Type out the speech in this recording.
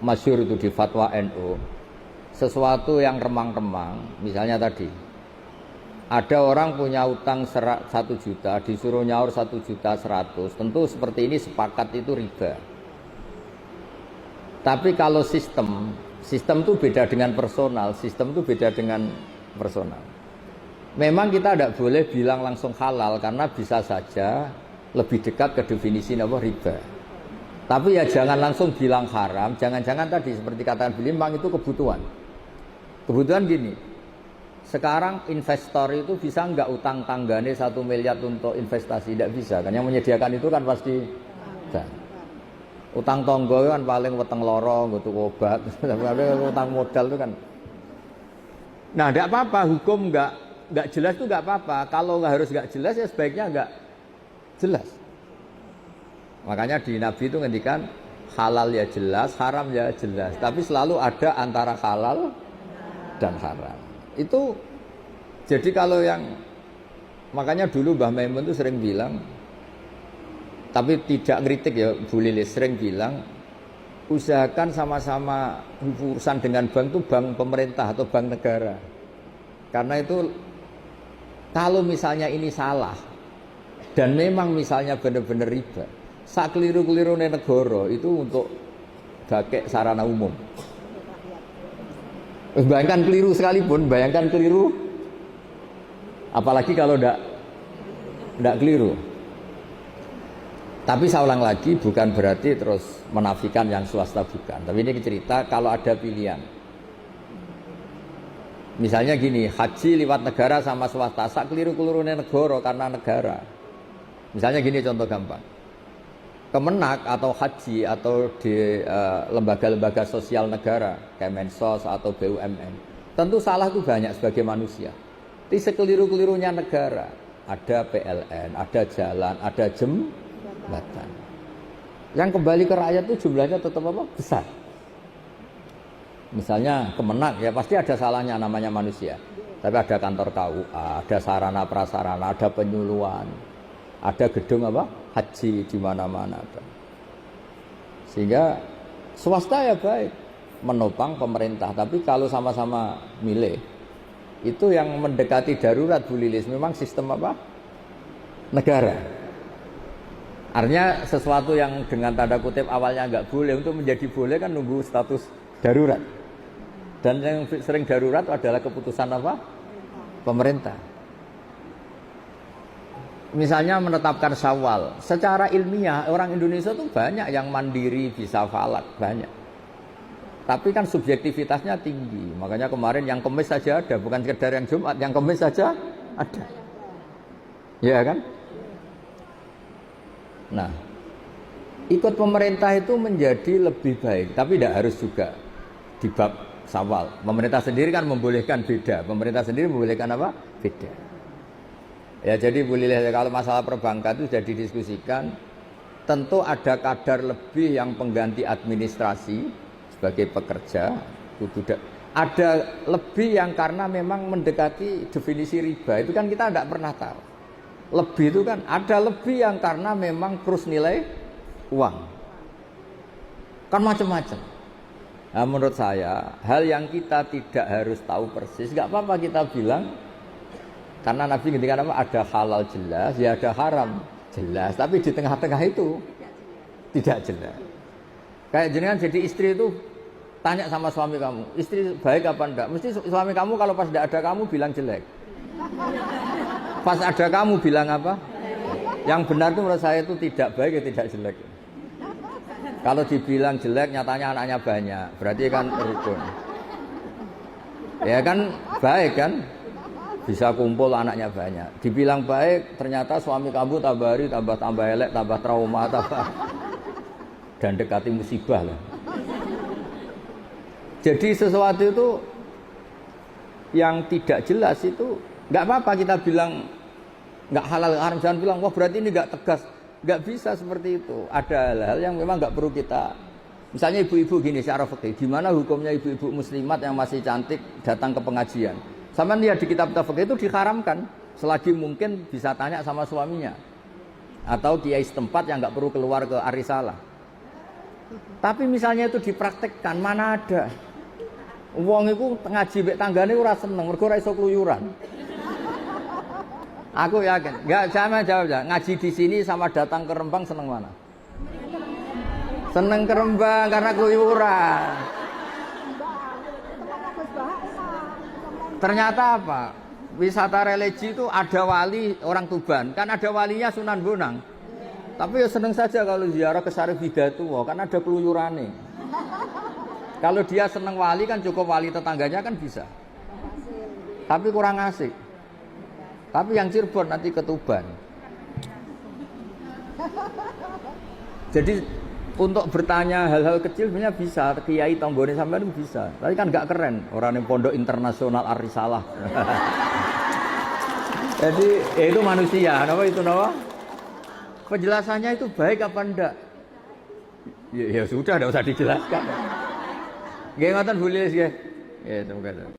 masyhur itu di fatwa NU, sesuatu yang remang-remang, misalnya tadi ada orang punya utang 1 juta, disuruh nyaur 1.100.000, tentu seperti ini sepakat itu riba. Tapi kalau sistem itu beda dengan personal, sistem itu beda dengan personal. Memang kita tidak boleh bilang langsung halal karena bisa saja lebih dekat ke definisi apa riba. Tapi ya jangan langsung bilang haram, jangan-jangan tadi seperti katakan beliau memang itu kebutuhan. Kebutuhan gini, sekarang investor itu bisa nggak utang tanggane 1 miliar untuk investasi? Tidak bisa kan, yang menyediakan itu kan pasti kan. Utang tonggo kan paling weteng loro, untuk obat, utang modal itu kan. Nah, tidak apa-apa, hukum nggak jelas itu nggak apa-apa. Kalau nggak harus nggak jelas ya sebaiknya nggak jelas. Makanya di Nabi itu ngendikan halal ya jelas, haram ya jelas. Tapi selalu ada antara halal dan haram. Itu jadi kalau yang makanya dulu Mbah Maimun itu sering bilang, tapi tidak ngeritik ya Bu Lilis, sering bilang usahakan sama-sama urusan dengan bank itu bank pemerintah atau bank negara. Karena itu kalau misalnya ini salah dan memang misalnya benar-benar riba, sak keliru-keliru negara itu untuk pakai sarana umum. Bayangkan keliru sekalipun, bayangkan keliru, apalagi kalau tidak keliru. Tapi saya ulang lagi, bukan berarti terus menafikan yang swasta, bukan. Tapi ini cerita kalau ada pilihan. Misalnya gini, haji lewat negara sama swasta, sak keliru-keliru negara karena negara. Misalnya gini contoh gampang. Kemenak atau haji atau di lembaga-lembaga sosial negara, Kemensos atau BUMN, tentu salah itu banyak sebagai manusia. Tapi sekeliru-kelirunya negara, ada PLN, ada jalan, ada jembatan. Yang kembali ke rakyat itu jumlahnya tetap apa? Besar. Misalnya Kemenak ya pasti ada salahnya, namanya manusia. Tapi ada kantor KUA, ada sarana prasarana, ada penyuluhan, ada gedung apa? Haji di mana-mana ada. Sehingga swasta ya baik menopang pemerintah, tapi kalau sama-sama milih itu yang mendekati darurat Bu Lilis memang sistem apa? Negara. Artinya sesuatu yang dengan tanda kutip awalnya nggak boleh untuk menjadi boleh kan nunggu status darurat. Dan yang sering darurat adalah keputusan apa? Pemerintah. Misalnya menetapkan Syawal, secara ilmiah orang Indonesia tuh banyak yang mandiri bisa falak, banyak. Tapi kan subjektivitasnya tinggi. Makanya kemarin yang Kemis saja ada, bukan sekedar yang Jumat, yang Kemis saja ada. Ya kan? Nah, ikut pemerintah itu menjadi lebih baik, tapi tidak harus juga di bab Syawal. Pemerintah sendiri kan membolehkan beda. Pemerintah sendiri membolehkan apa? Beda. Ya jadi Bu Lilih, kalau masalah perbankan itu sudah didiskusikan, tentu ada kadar lebih yang pengganti administrasi sebagai pekerja, ada lebih yang karena memang mendekati definisi riba, itu kan kita tidak pernah tahu. Lebih itu kan ada lebih yang karena memang terus nilai uang, kan macam-macam. Nah, menurut saya hal yang kita tidak harus tahu persis, nggak apa-apa kita bilang. Karena Nabi ngendikan apa? Ada halal jelas, ya ada haram jelas. Tapi di tengah-tengah itu tidak jelas. Kayak jenengan jadi istri itu tanya sama suami kamu, istri baik apa enggak? Mesti suami kamu kalau pas tidak ada kamu bilang jelek. Pas ada kamu bilang apa? Yang benar itu menurut saya itu tidak baik ya tidak jelek. Kalau dibilang jelek nyatanya anaknya banyak, berarti kan rukun. Ya kan baik kan? Bisa kumpul anaknya banyak. Dibilang baik, ternyata suami kamu tambah hari tambah elek, tambah trauma, tambah dan dekati musibah lah. Jadi sesuatu itu yang tidak jelas itu nggak apa-apa kita bilang nggak halal haram, jangan bilang wah berarti ini nggak tegas. Nggak bisa seperti itu. Ada hal-hal yang memang nggak perlu kita. Misalnya ibu-ibu gini secara fikih, gimana hukumnya ibu-ibu muslimat yang masih cantik datang ke pengajian? Sama lihat di kitab fikih itu diharamkan selagi mungkin bisa tanya sama suaminya atau kiai setempat yang nggak perlu keluar ke arisalah. Tapi misalnya itu dipraktekkan, mana ada? Wong iku ngaji mek tanggane ora seneng, mergo ora iso kluyuran. Aku yakin, enggak sama jawab ya. Ngaji di sini sama datang ke Rembang seneng mana? Seneng ke Rembang karena keluyuran. Ternyata apa? Wisata religi itu ada wali orang Tuban, kan ada walinya Sunan Bonang. Tapi ya seneng saja kalau ziarah ke Sarif Hidayatullah, kan ada keluyurane. Kalau dia seneng wali kan cukup wali tetangganya kan bisa. Tapi kurang asik. Tapi yang Cirebon nanti ke Tuban. Jadi untuk bertanya hal-hal kecil sebenarnya bisa, kiai tonggone sampean itu bisa. Tapi kan nggak keren orang yang pondok internasional Ar-Risalah. Jadi itu manusia, apa itu nama? Penjelasannya itu baik apa enggak? Ya sudah, enggak usah dijelaskan. Nggih ngoten Bu Lilis nggih. Ya, semoga.